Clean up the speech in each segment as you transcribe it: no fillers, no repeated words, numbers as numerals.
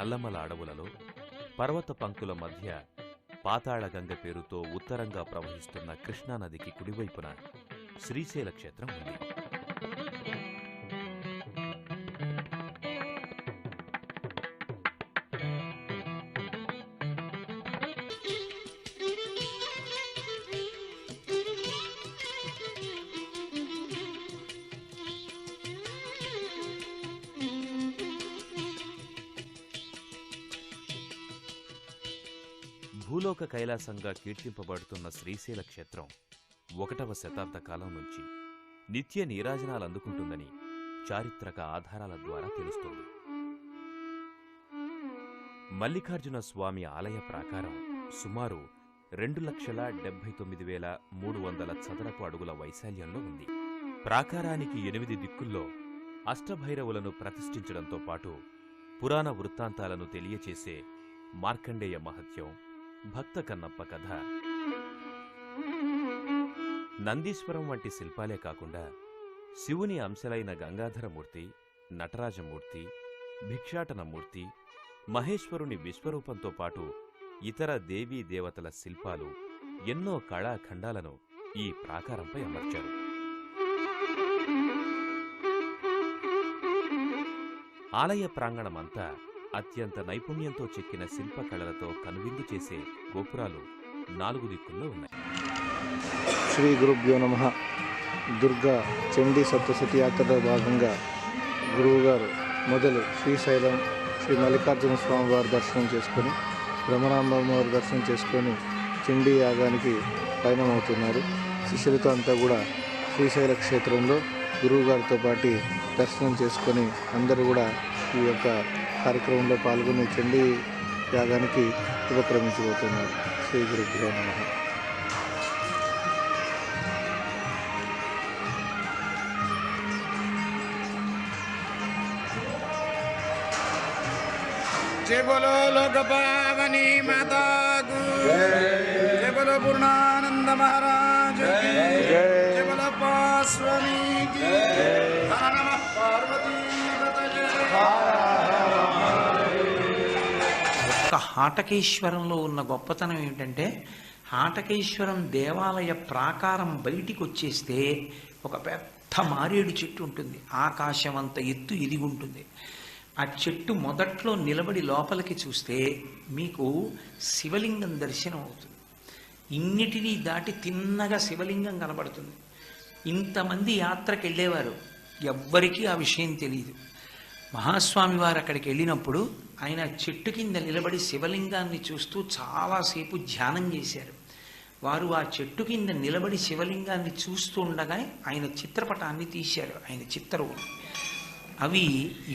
నల్లమల అడవులలో పర్వత పంక్తుల మధ్య పాతాళగంగ పేరుతో ఉత్తరంగా ప్రవహిస్తున్న కృష్ణానదికి కుడివైపున శ్రీశైల క్షేత్రం ఉంది. భూలోక కైలాసంగా కీర్తింపబడుతున్న శ్రీశైల క్షేత్రం 1వ శతాబ్ద కాలం నుంచి నిత్య నీరాజనాలు అందుకుంటుందని చారిత్రక ఆధారాల ద్వారా తెలుస్తోంది. మల్లికార్జున స్వామి ఆలయ ప్రాకారం సుమారు 2,79,300 చదరపు అడుగుల వైశాల్యంలో ఉంది. ప్రాకారానికి 8 దిక్కుల్లో అష్టభైరవులను ప్రతిష్ఠించడంతో పాటు పురాణ వృత్తాంతాలను తెలియచేసే మార్కండేయ మహత్యం, భక్త కన్నప్ప కథ, నందీశ్వరం వంటి శిల్పాలే కాకుండా శివుని అంశలైన గంగాధరమూర్తి, నటరాజమూర్తి, భిక్షాటనమూర్తి, మహేశ్వరుని విశ్వరూపంతో పాటు ఇతర దేవీ దేవతల శిల్పాలు, ఎన్నో కళాఖండాలను ఈ ప్రాకారంపై అమర్చారు. ఆలయ ప్రాంగణమంతా అత్యంత నైపుణ్యంతో చెక్కిన శిల్పకళలతో కనువిందు చేసే గోపురాలు 4 దిక్కుల్లో ఉన్నాయి. శ్రీ గురుభ్యో నమః. దుర్గా చండీ సప్తశతి యాత్రలో భాగంగా గురువుగారు మొదలు శ్రీశైలం శ్రీ మల్లికార్జున స్వామి వారి దర్శనం చేసుకొని, బ్రహ్మరాంబమ్మ వారి దర్శనం చేసుకొని చండీ యాగానికి పయనమవుతున్నారు. శిష్యులతో అంతా కూడా శ్రీశైల క్షేత్రంలో గురువుగారితో పాటు దర్శనం చేసుకొని అందరూ కూడా ఈ యొక్క కార్యక్రమంలో పాల్గొని చండీ యాగానికి ఉపక్రమించబోతున్నారు. శ్రీ గురుభ్యో నమః. जय बोलो लोक पावनी माता को जय बोलो पूर्णानंद महाराज की जय बोलो पार्वती की हर नमः पार्वती హాటకేశ్వరంలో ఉన్న గొప్పతనం ఏమిటంటే, హాటకేశ్వరం దేవాలయ ప్రాకారం బయటికి వచ్చేస్తే ఒక పెద్ద మారేడు చెట్టు ఉంటుంది. ఆకాశం అంత ఎత్తు ఎదిగుంటుంది. ఆ చెట్టు మొదట్లో నిలబడి లోపలికి చూస్తే మీకు శివలింగం దర్శనం అవుతుంది. ఇన్నిటినీ దాటి తిన్నగా శివలింగం కనబడుతుంది. ఇంతమంది యాత్రకు వెళ్ళేవారు, ఎవ్వరికీ ఆ విషయం తెలియదు. మహాస్వామి వారు అక్కడికి వెళ్ళినప్పుడు ఆయన చెట్టు కింద నిలబడి శివలింగాన్ని చూస్తూ చాలాసేపు ధ్యానం చేశారు. వారు ఆ చెట్టు కింద నిలబడి శివలింగాన్ని చూస్తూ ఉండగా ఆయన చిత్రపటాన్ని తీశారు, ఆయన చిత్తరువులు. అవి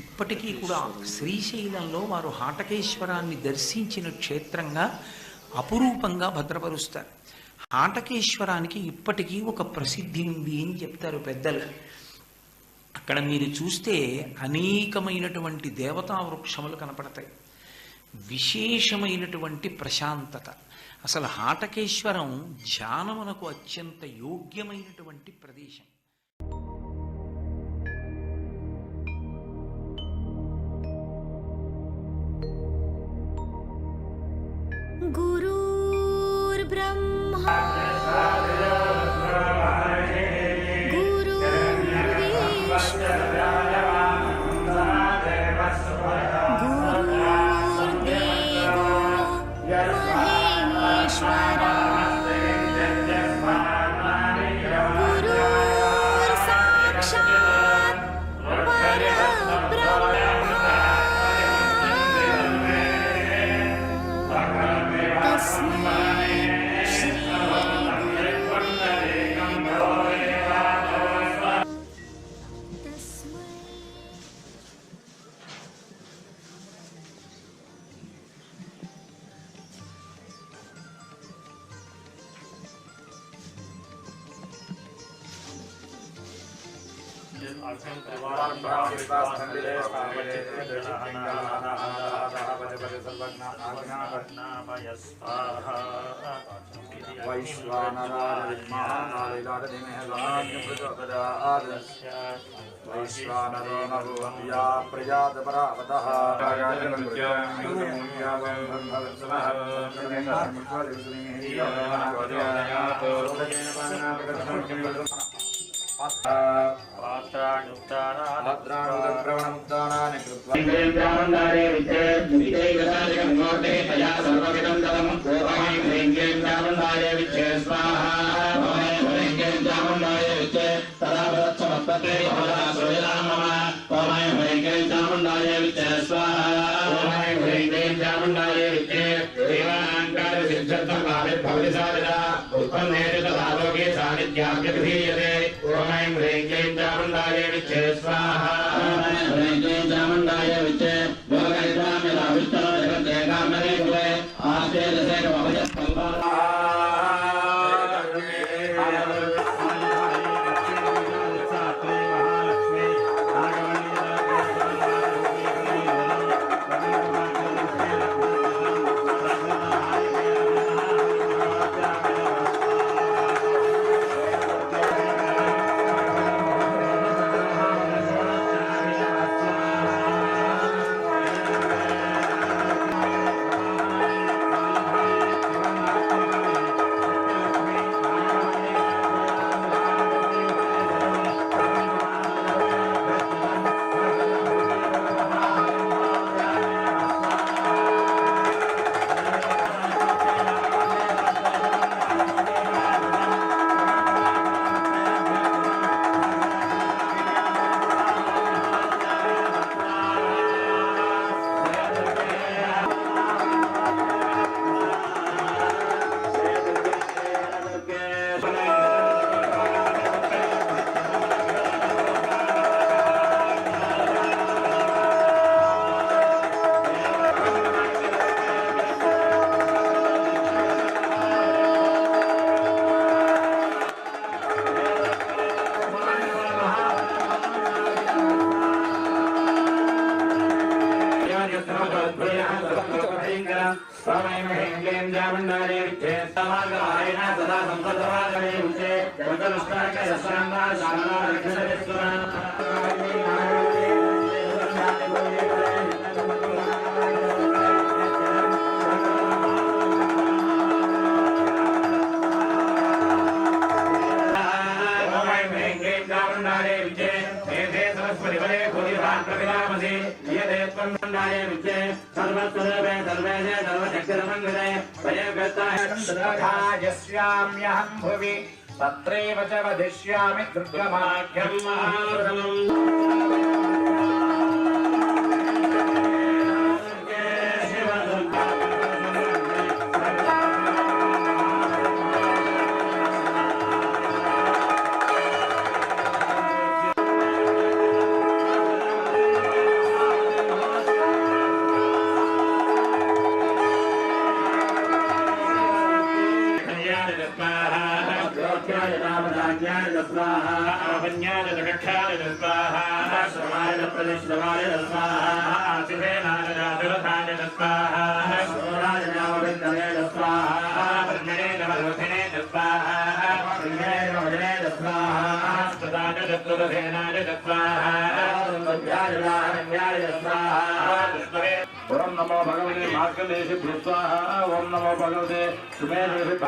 ఇప్పటికీ కూడా శ్రీశైలంలో వారు హాటకేశ్వరాన్ని దర్శించిన క్షేత్రంగా అపురూపంగా భద్రపరుస్తారు. హాటకేశ్వరానికి ఇప్పటికీ ఒక ప్రసిద్ధి ఉంది అని చెప్తారు పెద్దలు. అక్కడ మీరు చూస్తే అనేకమైనటువంటి దేవతా వృక్షములు కనపడతాయి. విశేషమైనటువంటి ప్రశాంతత. అసలు హాటకేశ్వరం ధ్యానమునకు అత్యంత యోగ్యమైనటువంటి ప్రదేశం. గురుర్బ్రహ్మా గురు వైశ్వానరో నభూయా ప్రజాతపరావతః పాత్రాణుద్రవణముక్తానాని यस्याम्यहं भुवि तत्रैव च वदिष्यामि दुर्गमाख्यं महाव्रतम् ओम नमो भगवते मार्कंडेय स्वाहा। ओम नमो भगवते सुमेरुषे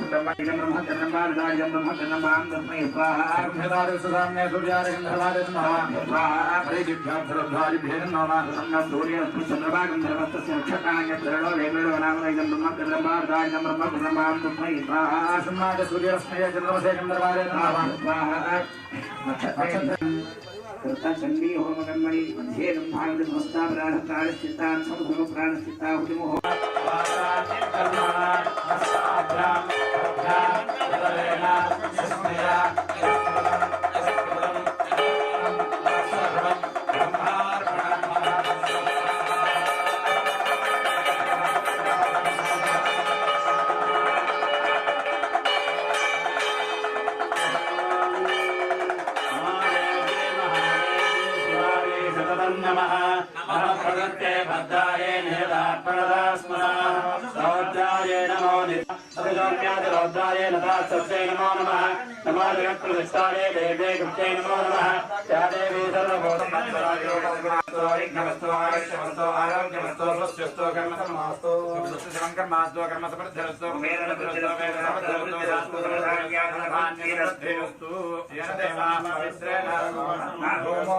ब्रह्मणे चंडी होम कर्मणि मध्ये ब्रह्मांड नमस्ता प्राणस्थिता समूह प्राणस्थिता हुतिमो नमः प्रदत्ते भद्राये निरदात्मनदास्मदाय नमो नित्यादिरौद्राय नदास्तस्यै नमो नमः नमो जगत्प्रतिष्ठाये देवे गुप्ते नमो नमः या देवी सर्वभूतमस्तु आरोग्यमस्तु आरोग्यमस्तु स्वस्यस्तु कर्मसमास्तु कर्मास्तु कर्मसमृद्धिरस्तु मेदनप्रतिष्ठस्तु मेदनास्तु येन देवाः पवित्रेण होमो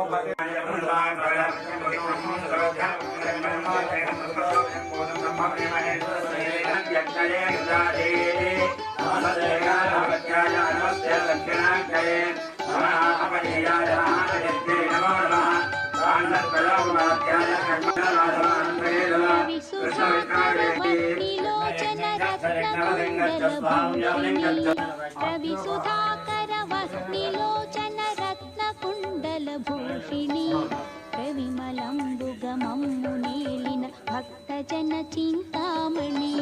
रविसुधाकर वह्निलोचन रत्नकुण्डलभूषिणी रविमलंबुगमम्मुनेलिन भक्तजन चिन्तामणि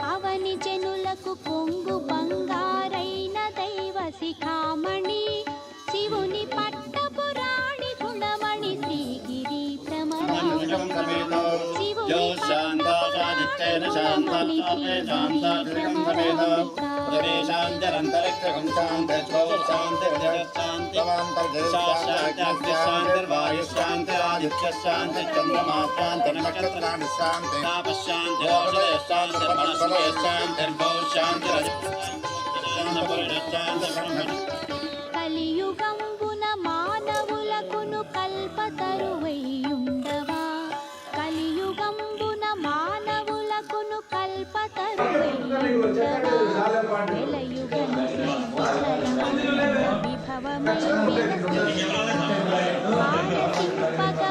అవని జనులకు కొంగు బంగారైన దైవ శిఖామణి శివుని పట్టపురాణి గుణమణి శ్రీగిరి ప్రమరాణి శివుని కలియుగంబున మానవులకును కల్పతరువైయుండవా కలియుగంబున మానవులకును కల్పతరువైయుండవా వెలయుగని విభవమై మానసింపగ